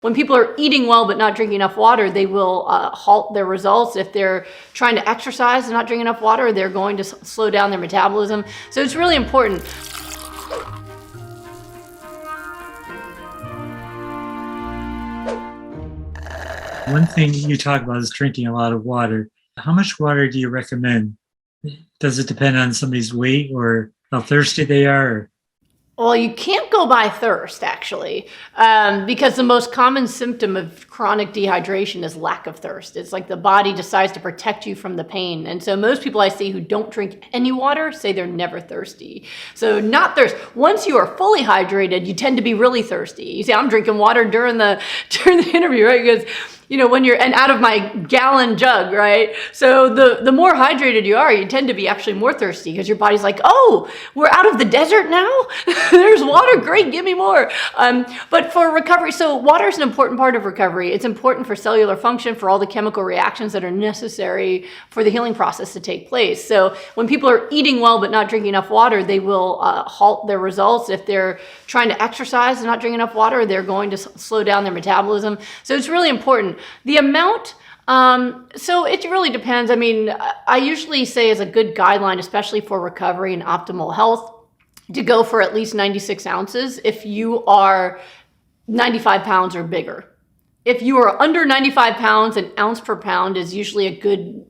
When people are eating well but not drinking enough water, they will halt their results. If they're trying to exercise and not drinking enough water, they're going to slow down their metabolism. So it's really important. One thing you talk about is drinking a lot of water. How much water do you recommend? Does it depend on somebody's weight or how thirsty they are? Well, you can't go by thirst, actually, because the most common symptom of chronic dehydration is lack of thirst. It's like the body decides to protect you from the pain. And so most people I see who don't drink any water say they're never thirsty. So not thirst. Once you are fully hydrated, you tend to be really thirsty. You see, I'm drinking water during the interview, right? Because when you're, and out of my gallon jug, right? So the more hydrated you are, you tend to be actually more thirsty because your body's like, oh, we're out of the desert now? There's water, great, give me more. But for recovery, so water is an important part of recovery. It's important for cellular function, for all the chemical reactions that are necessary for the healing process to take place. So when people are eating well but not drinking enough water, they will halt their results. If they're trying to exercise and not drinking enough water, they're going to slow down their metabolism. So it's really important. The amount, so it really depends. I mean, I usually say as a good guideline, especially for recovery and optimal health, to go for at least 96 ounces if you are 95 pounds or bigger. If you are under 95 pounds, an ounce per pound is usually a good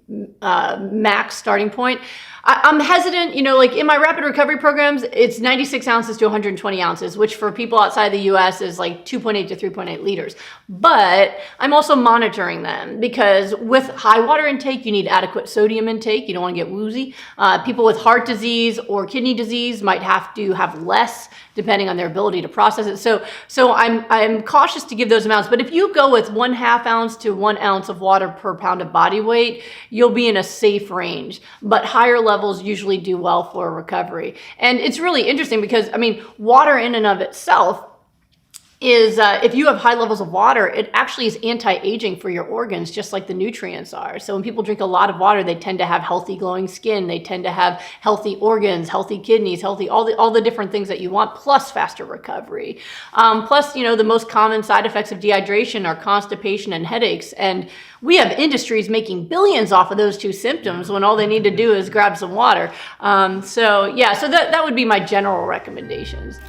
max starting point. I'm hesitant, like in my rapid recovery programs, it's 96 ounces to 120 ounces, which for people outside the US is like 2.8 to 3.8 liters. But I'm also monitoring them because with high water intake, you need adequate sodium intake. You don't want to get woozy. People with heart disease or kidney disease might have to have less depending on their ability to process it. So I'm cautious to give those amounts. But if you go with 1/2 ounce to 1 ounce of water per pound of body weight, you'll be in a safe range. But higher levels usually do well for recovery. And it's really interesting because, water in and of itself is, if you have high levels of water, it actually is anti-aging for your organs, just like the nutrients are. So when people drink a lot of water, they tend to have healthy glowing skin. They tend to have healthy organs, healthy kidneys, healthy, all the different things that you want, plus faster recovery. Plus, the most common side effects of dehydration are constipation and headaches. And we have industries making billions off of those two symptoms when all they need to do is grab some water. So that would be my general recommendations.